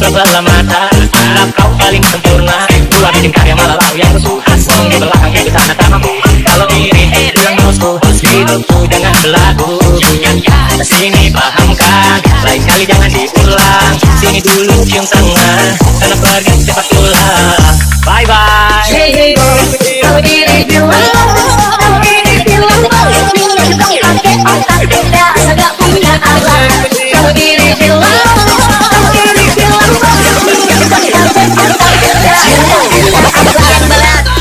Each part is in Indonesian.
sebelah mata. Harap kau paling sempurna. Gua bikin karya malah lau yang rusuh. Ngomong di belakang itu tanda tamamu. Kalau iri bilang bosku, hidupku jangan berlagu. Sini paham kan, lain kali jangan diulang. Sini dulu cium tangan, sana pergi cepat pulang. Bye bye. Hey hey boy, kalau diri bilang, kalau diri bilang boy, minyak dong pakai otak, dasar gak punya akal. Kalau diri bilang, kalau diri bilang boy, minyak dong pakai otak, dasar gak punya akal.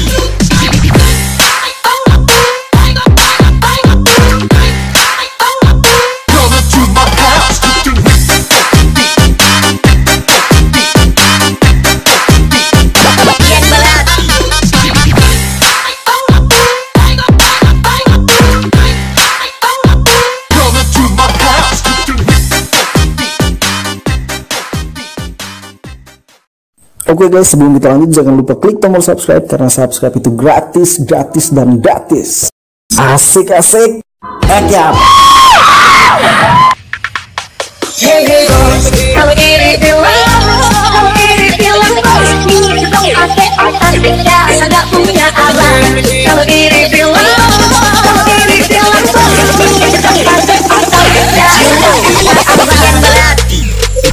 Oke guys, sebelum kita lanjut jangan lupa klik tombol subscribe karena subscribe itu gratis, dan gratis. Asik. Ya. Hey hey boys, kalau diri bilang, kalau diri bilang boys, minyak dong pakai otak, dasar gak punya abang. Kalau diri bilang, kalau diri bilang boys, minyak dong pakai otak, dasar gak punya abang.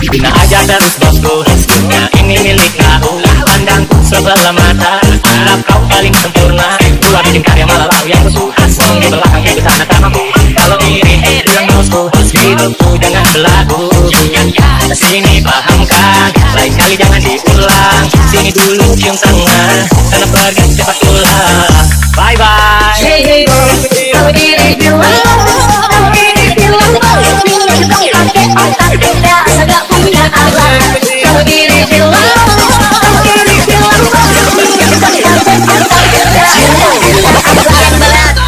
Bina aja terus bosku, dunia ini milik kau. Pandangku sebelah mata, harap kau paling sempurna. Gua bikin karya malah lau yang rusuh. Ngomong di belakang itu tanda tamamu. Kalau iri bilang bosku, hidupku jangan berlagu. Sini paham kan, lain kali jangan diulang. Sini dulu cium tangan, sana pergi cepat pulang. Bye bye. Hey hey boy, kalau diri bilang, kalau diri bilang boy, minyak dong pakai otak, dasar gak punya abang. Kalau diri bilang, kalau diri bilang boy, minyak dong pakai otak, dasar gak punya abang.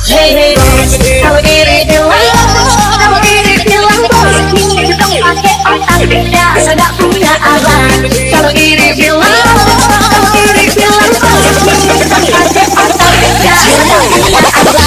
Hey hey boys, kalau diri bilang, kalau diri bilang boys, minyak dong pakai otak, dasar gak punya abang. Kalau diri bilang, kalau diri bilang boys, minyak dong pakai otak, dasar gak punya abang.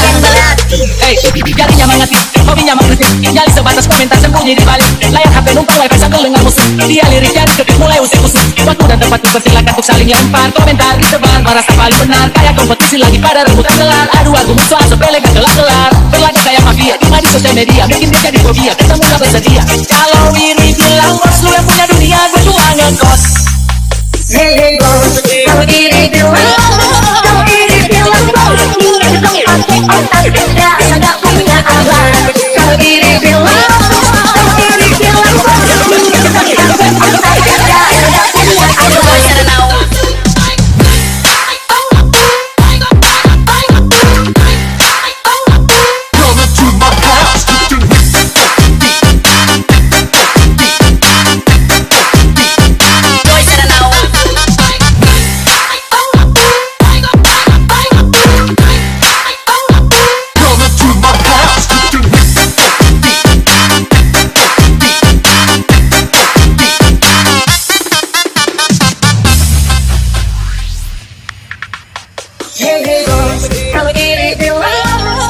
Hey, jadinya mengerti, hobinya mengkritik, nyali sebatas komentar sembunyi di balik layar HP numpang wifi sambil dengar musik. Dia lirik jadi ketik mulai usik-usik. Waktu dan tempat dipersilakan untuk saling lempar komentar disebar, merasa paling benar. Kayak kompetisi lagi pada rebutan gelar. Adu aku musuh sepele gak kelar-kelar. Berlagak kayak mafia, cuma di sosial media bikin dia jadi fobia, ketemu gak bersedia. Kalau iri bilang bos, lu yang punya dunia, gue cuma ngekos. Hey hey boys, kalau diri bilang, kalau diri bilang boys, minyak dong pakai otak, dasar gak punya abang. Kalau diri bilang, kalau diri bilang boys, minyak dong pakai otak, dasar gak punya abang. Hey hey boys, kalau diri bilang,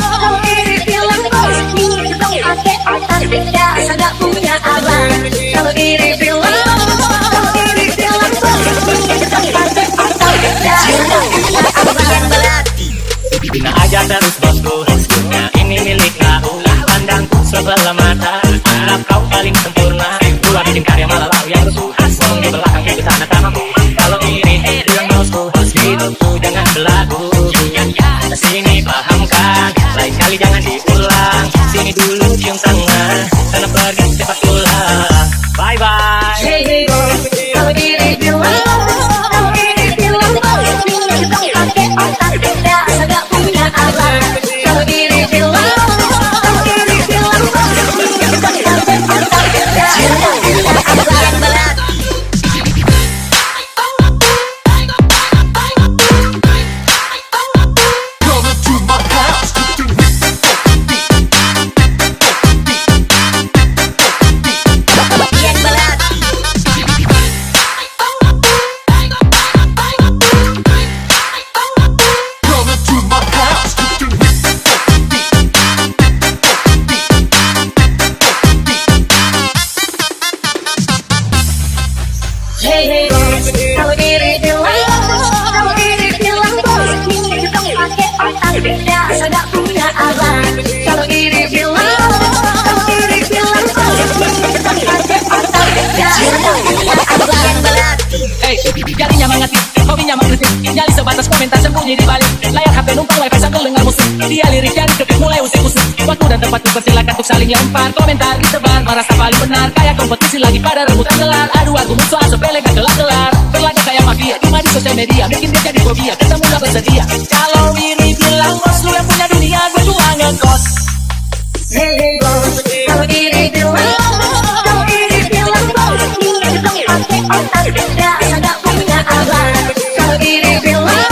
kalau diri bilang boys, minyak dong pakai otak, dasar gak punya abang. Kalau diri bilang, kalau diri bilang boys, minyak dong pakai otak, dasar gak punya abang. Bina aja terus bosku, dunia ini milik kau. Pandangku sebelah mata, harap kau paling sempurna. Gua bikin karya malah lau yang rusuh. Ngomong di belakang itu tanda tamamu. Kalau iri bilang bosku, hidupku jangan berlagu. Sini paham kan, lain kali jangan diulang. Sini dulu cium tangan, sana pergi cepat pulang. Bye bye. Hey hey boys, kalau diri bilang, kalau diri bilang boys, minyak dong pakai otak, dasar gak punya abang. Kalau diri bilang, kalau diri bilang boys, minyak dong pakai otak, dasar gak punya abang. biasa gak punya arah. Kalau iri bilang, kalau iri bilang Hey, jadinya mengerti, hobinya mengkritik, nyali sebatas komentar sembunyi di balik layar HP numpang wifi sambil dengar musik. Dia lirik jari ketik mulai usik-usik. Waktu dan tempat dipersilakan untuk saling lempar komentar disebar, merasa paling benar kayak kompetisi lagi pada rebutan gelar. Aduh aku musuh sepele gak kelar-kelar, berlagak kayak mafia cuma di sosial media, bikin dia jadi fobia, ketemu gak bersedia. Kalau iri bilang bos, lu yang punya dunia, gue cuma ngekos. Hey bos, kalau iri bilang, kalau iri bilang bos, ini dong pakai otak, biasa gak punya arah. Kalau iri bilang,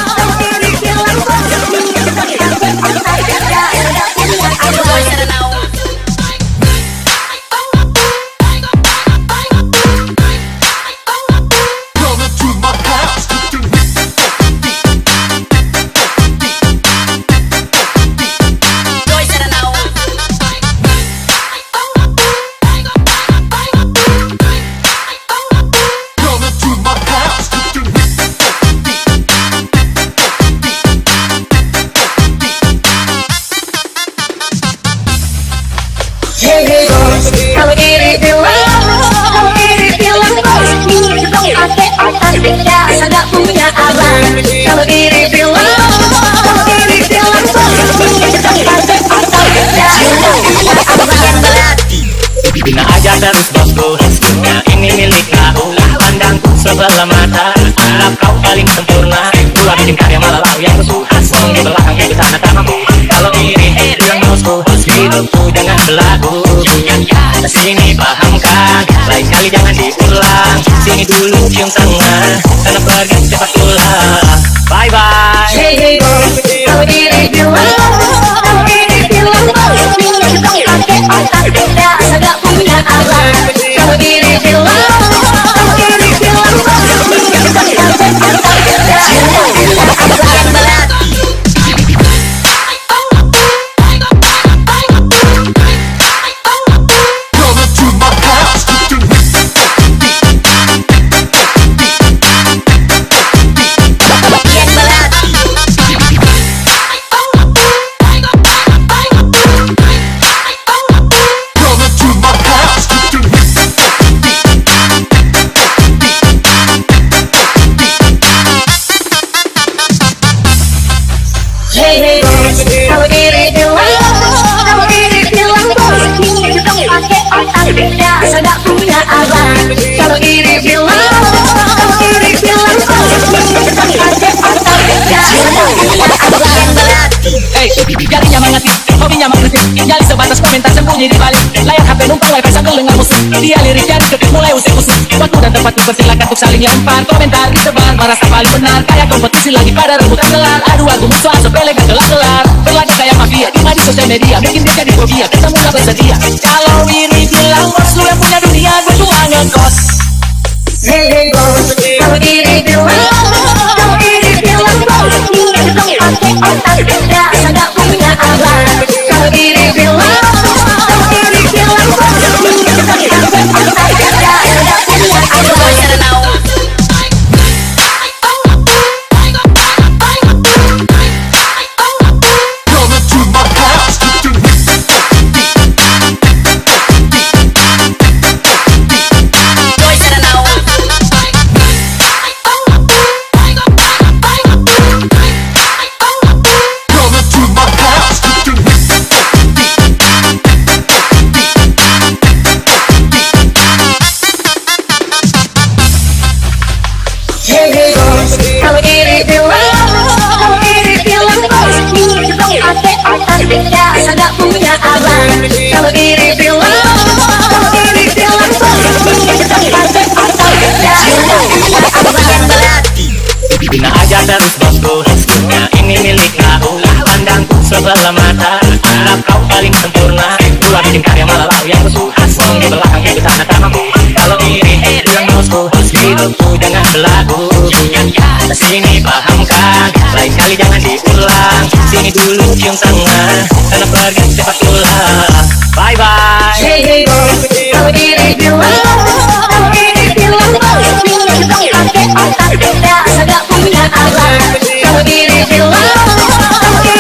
kalau iri bilang bos, ini dong pakai otak, biasa gak punya arah. Hey bos, kalau iri bilang, kalau iri bilang bos, ini dong pakai otak, biasa gak punya arah. Kalau iri bilang, kalau iri bilang bos, ini dong pakai otak, biasa gak punya arah. Bina aja terus bosku, dunia ini milik kau. Pandangku sebelah mata, anggap kau paling sempurna. Gua bikin karya malah lau yang musuh, asmong di belakang itu tanah tamaku. Kalau iri bilang bosku, hidupku jangan berlagu. Sini pahamkan, lain kali jangan diulang. Sini dulu cium tangan, karena pergi cepat pulang. Bye bye. Hey bos, kalau iri bilang, kalau iri bilang bos, ini dong pakai otak, biasa gak punya arah. Kalau iri bilang, kalau iri bilang bos, ini dong pakai otak, biasa gak punya arah. Hey bos, kalau iri bilang, kalau iri bilang bos, ini dong pakai otak, biasa gak punya arah. Kalau iri bilang, kalau iri bilang bos, ini dong pakai otak, biasa gak punya arah. Hey, jadinya mengerti, hobinya mengkritik, nyali sebatas komentar sembunyi di balik layar HP numpang wifi sambil dengar musik. Dia lirik jari ketik mulai usik-usik. Waktu dan tempat dipersilakan untuk saling lempar komentar disebar, merasa paling benar kayak kompetisi lagi pada rebutan gelar. Aduh aku musuh sepele gak kelar-kelar, berlagak kayak mafia cuma di sosial media, bikin dia jadi fobia, ketemu gak bersedia. Kalau iri bilang bos, lu yang punya dunia, gue cuma ngekos. Hey bos, kalau iri bilang, kalau iri bilang bos, ini dong pakai otak, biasa gak punya arah. Kalau iri bilang, kalau iri bilang bos, ini dong pakai otak, biasa gak punya arah. Hey bos, kalau iri bilang, kalau iri bilang bos, ini dong pakai otak, biasa gak punya arah. Kalau iri bilang, kalau iri bilang bos, ini dong pakai otak, biasa gak punya arah. Bina aja terus bosku, dunia ini milik kau. Pandangku sebelah mata, anggap kau paling sempurna. Gua bikin karya malah lau yang musuh, asmong di belakang itu tanah tamaku. Kalau iri bilang bosku, hidupku jangan berlagu. Sini pahamkan, lain kali jangan diulang. Sini dulu cium tangan, karena pergi cepat pulang. Bye bye. Hey bos, kalau iri bilang, kalau iri bilang bos, ini dong pakai otak, biasa gak punya arah. Kalau iri bilang, kalau iri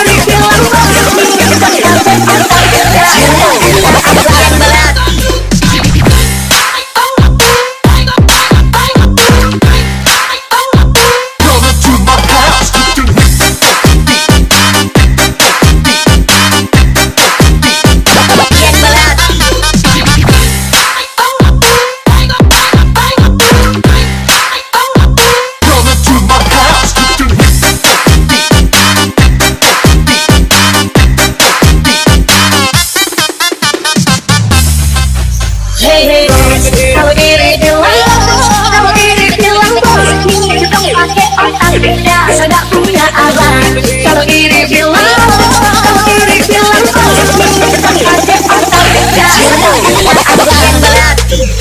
otak biasa gak punya abang. Kalau iri bilang, kalau iri bilang, pakai otak biasa gak punya abang.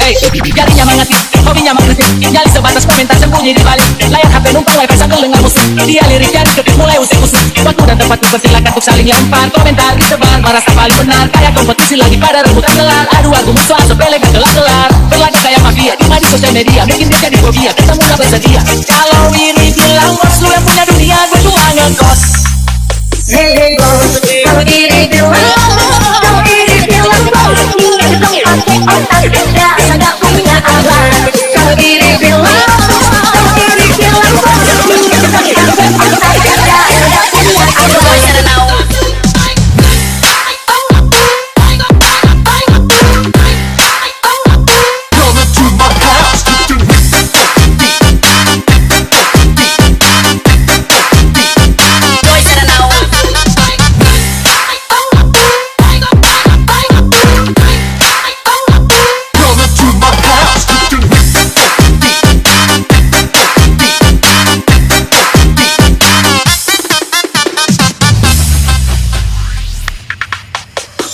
Hey, jadinya mengetik, hobinya mengkritik, nyali sebatas komentar sembunyi di balik layar HP numpang wifi sambil dengar musik. Dia lirik dari ketik mulai usik-usik. Waktu dan tempat dipersilakan untuk saling lempar komentar disebar, merasa paling benar kayak kompetisi lagi pada rebutan gelar. Aduh aku musuh sepele gak kelar-kelar, berlagak kayak mafia di sosial media, bikin dia jadi fobia, ketemu gak bersedia. Kalau iri bilang bos, lu yang punya dunia, gue cuma ngekos. Hey hey bos, kalau iri bilang, kalau iri bilang bos, ini dong pakai otak biasa gak punya abang. Kalau iri bilang, kalau iri bilang bos, ini dong pakai otak biasa gak punya abang.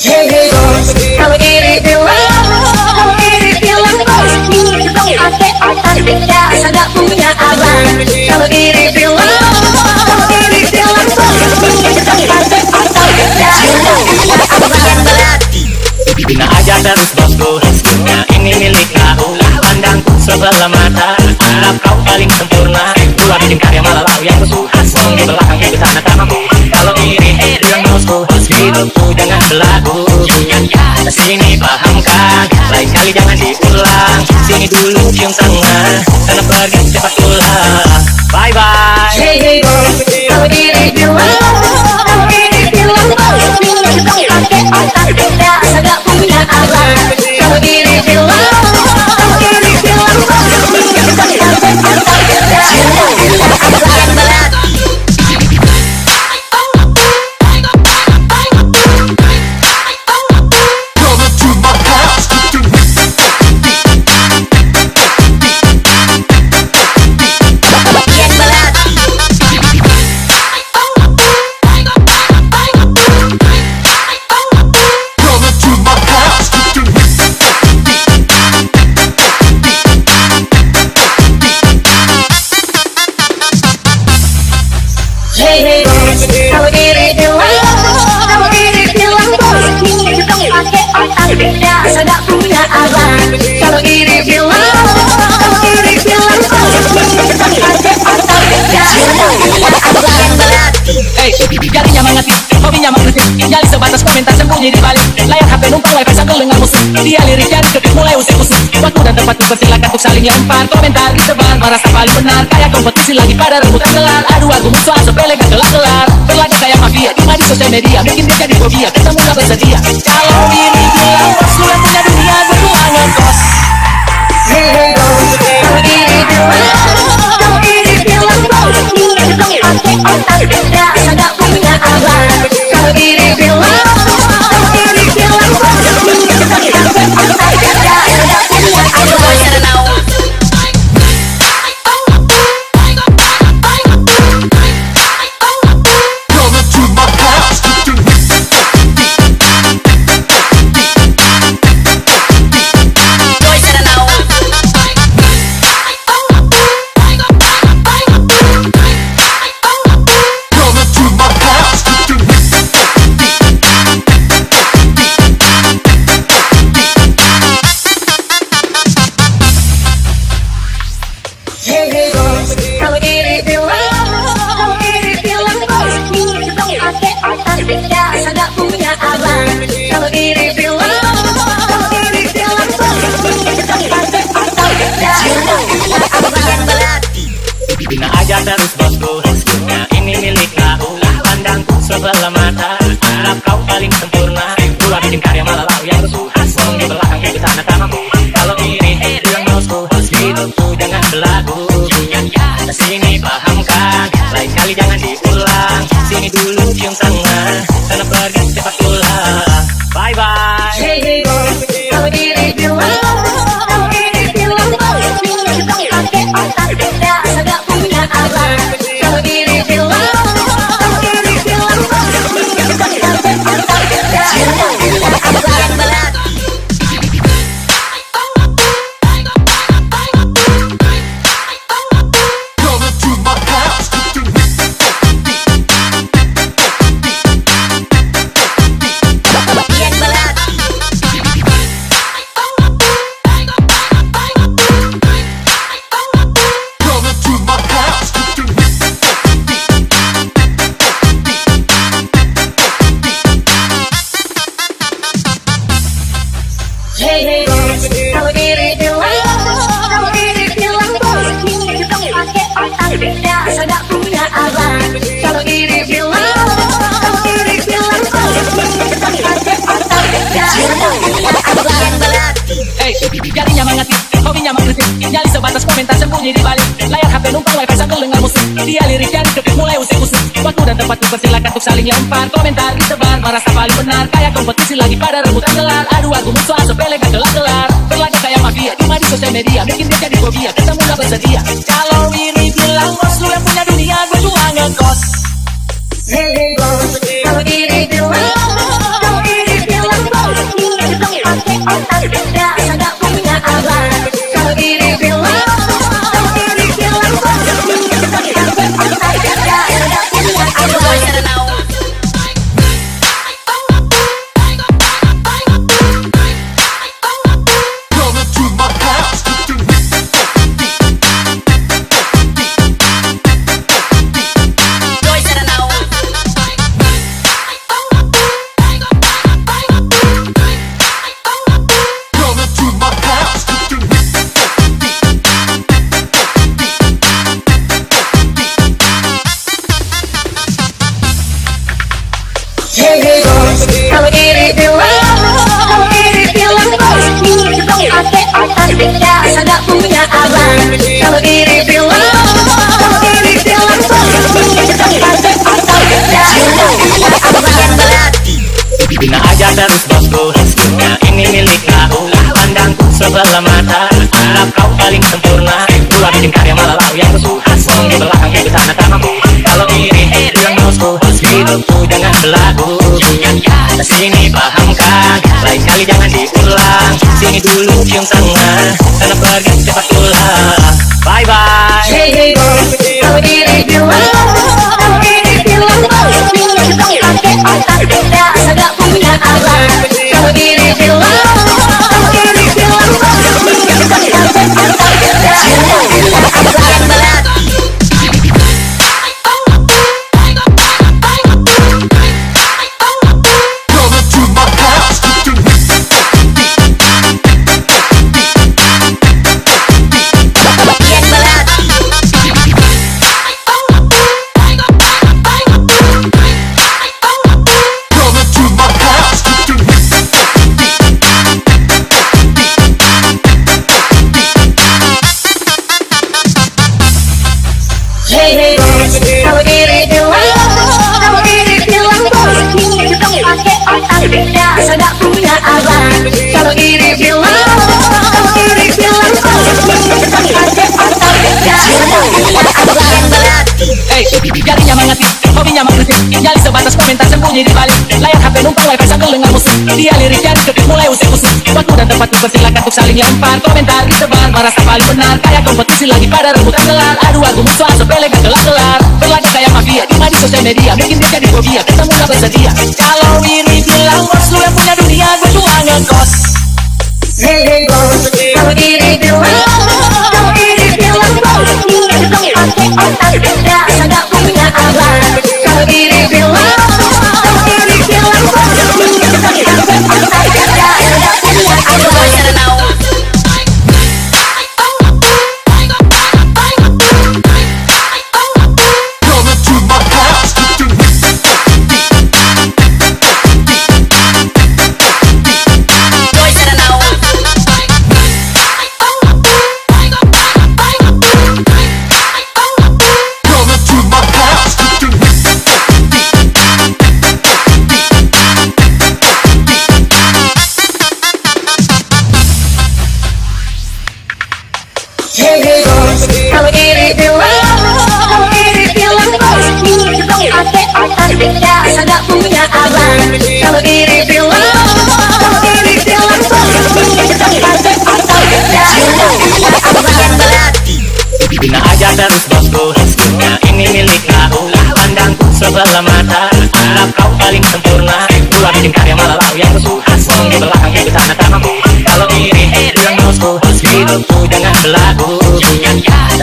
Hey hey bos, kalau iri bilang, kalau iri bilang bos, ini dong pakai otak biasa gak punya abang. Kalau iri bilang, kalau iri bilang bos, ini dong pakai otak biasa gak punya abang. Bina aja terus bosku, nah ini milik kau. Pandangku sebelah mata, harap kau paling sempurna. Gua bikin karya malah lau yang musuh, ngomong di belakang itu tanah tamaku. Kalau iri bilang bosku, hidupku jangan berlagu. Sini paham kan, lain kali jangan diulang. Sini dulu cium tangan, karena pergi cepat pulang. Bye bye. Hey hey bos, kalau iri bilang, kalau iri bilang bos, ini dong pakai otak biasa gak punya abang. Kalau iri bilang, kalau iri bilang bos, ini dong pakai otak biasa gak punya abang. Hey hey bos, kalau iri bilang, kalau iri bilang bos, ini dong pakai otak biasa gak punya abang. Kalau iri bilang, kalau iri bilang bos, ini dong pakai otak biasa gak punya abang. Hey, jadinya mengetik, hobinya mengkritik, nyali sebatas komentar sembunyi di balik layar HP numpang wifi sambil dengar musik. Dia lirik dari ketik mulai usik-usik. Waktu dan tempat dipersilakan untuk saling lempar komentar disebar, merasa paling benar kayak kompetisi lagi pada rebutan gelar. Aduh aku musuh sepele gak kelar-kelar, berlagak kayak mafia di sosial media, bikin dia jadi fobia, ketemu gak bersedia. Kalau iri bilang bos, lu yang punya dunia, gue cuma ngekos. Hey hey bos, kalau iri bilang, kalau iri bilang bos, ini dong pakai otak biasa gak punya abang. Kalau iri bilang, kalau iri bilang bos, ini dong pakai otak biasa gak punya abang. Hey hey bos, kalau iri bilang, kalau iri bilang bos, ini dong pakai otak biasa gak punya abang. Kalau iri bilang, kalau iri bilang bos, ini dong pakai otak biasa gak punya abang. Bina aja terus bosku, nah ini milik kau. Pandangku sebelah mata, harap kau paling sempurna. Gua bikin karya malah lau yang musuh, ngomong di belakang itu tanah tamaku. Kalau iri bilang bosku, hidupku jangan berlagu. Sini paham kan, lain kali jangan diulang. Sini dulu cium tangan, karena pergi cepat pulang. Bye bye. Hey hey bos, kalau iri bilang, kalau iri bilang bos, ini dong pakai otak biasa gak punya abang. bilang, kalau diri bilang, Hey, jarinya mengetik, hobinya mengkritik, nyali sebatas komentar sembunyi di balik layar HP numpang wifi sambil dengar musik. Dia lirik dan ketik mulai usik-usik. Waktu dan tempat dipersilakan untuk saling lempar komentar disebar, merasa paling benar kayak kompetisi lagi pada rebutan gelar. Adu argumen soal sepele gak kelar-kelar, berlagak kayak mafia cuma di sosial media, bikin dia jadi fobia, ketemu gak bersedia. Kalau iri bilang bos, lu yang punya dunia, gue cuma ngekos. hey bos, kalau diri bilang, kalau diri bilang bos, ini dong pakai otak, dasar gak punya abang. Kalau diri bilang, kalau diri bilang bos, ini dong pakai otak, dasar gak punya abang. Hey bos, kalau diri bilang, kalau diri bilang bos, ini dong pakai otak, dasar gak punya abang. Kalau diri bilang, kalau diri bilang bos, ini dong pakai otak, dasar gak punya abang. Bina aja terus bosku, dunia ini milik kau. Pandangku sebelah mata, harap kau paling sempurna. Gua bikin karya malah lau yang rusuh, asmong di belakang itu tanah tamaku. Kalau iri bilang bosku, hidupku jangan berlagu. Sini pahamkan, lain kali jangan diulang. Sini dulu cium tangan, karena pergi cepat pulang. Bye bye. Hey bos, kalau diri bilang, kalau diri bilang bos, ini dong pakai otak, dasar gak punya abang. Kalau diri bilang, kalau diri bilang bos, ini dong pakai otak, dasar gak punya abang. Hey bos, kalau diri bilang, kalau diri bilang bos, ini dong pakai otak, dasar gak punya abang. Kalau diri bilang, kalau diri bilang bos, ini dong pakai otak, dasar gak punya abang. Hey, jarinya mengetik, hobinya mengkritik, nyali sebatas komentar sembunyi di balik layar HP numpang wifi sambil dengar musik. Dia lirik dan ketik mulai usik-usik. Waktu dan tempat dipersilakan untuk saling lempar komentar disebar, merasa paling benar kayak kompetisi lagi pada rebutan gelar. Adu argumen soal sepele gak kelar-kelar, berlagak kayak mafia cuma di sosial media, bikin dia jadi fobia, ketemu gak bersedia. Kalau iri bilang bos, lu yang punya dunia, gue cuma ngekos. Hey bos, kalau diri bilang, kalau diri bilang bos, ini dong pakai otak, dasar gak punya abang. Kalau diri bilang, kalau diri bilang bos, ini dong pakai otak, dasar gak punya abang. Hey bos, kalau diri bilang, kalau diri bilang bos, ini dong pakai otak, dasar gak punya abang. Kalau diri bilang, kalau diri bilang bos, ini dong pakai otak, dasar gak punya abang. Bina aja terus bosku, dunia ini milik kau. Pandangku sebelah mata, harap kau paling sempurna. Gua bikin karya malah lau yang rusuh, asmong di belakang itu tanah tamaku. Kalau iri bilang bosku, hidupku jangan berlagu.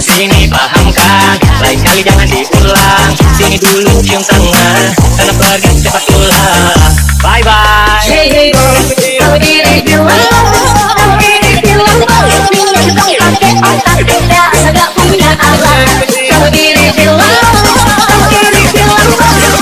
Sini pahamkan, lain kali jangan diulang. Sini dulu cium tangan, karena pergi cepat pulang. Bye bye. Hey bos, kalau diri bilang, kalau diri bilang bos, ini dong pakai otak, dasar gak punya abang. Kalau diri bilang, kalau diri bilang bos,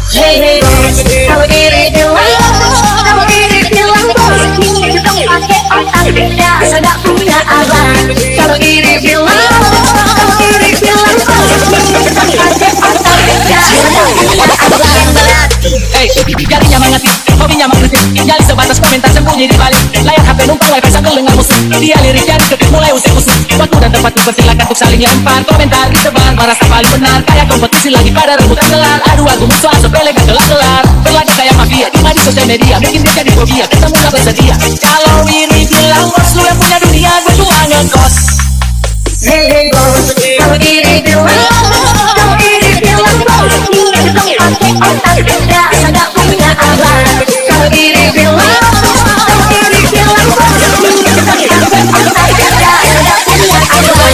Hey bos, kalau diri bilang bos, ini dong pakai otak beda, sudah punya abang. Kalau diri bilang bos, ini dong pakai otak beda, sudah punya abang. Hey, jarinya mengetik, hobinya mengkritik, nyali sebatas komentar sembunyi di balik layar HP numpang wifi sambil dengar musik. Dia liriknya diketik mulai usik-usik. Waktu dan tempat dipersilakan untuk saling lempar komentar disebar, merasa paling benar kayak kompetisi lagi pada rebutan gelar. Aduh aku musuh sepele gak kelar-kelar, berlaku kayak mafia cuma di sosial media, bikin dia jadi fobia, ketemu gak bersedia. Kalau ini bilang bos, lu yang punya dunia, gue cuma ngekos. Hey bos, kalau diri bilang bos, ini dong pakai otak beda, sudah punya abang. Kalau diri bilang bos, ini dong pakai otak beda, sudah punya abang.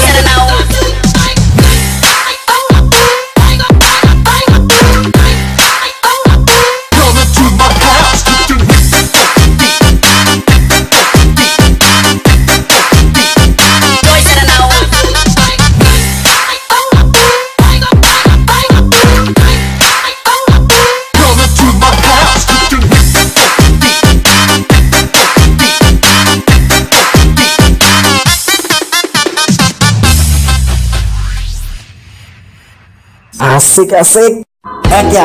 Asik-asik. Ya.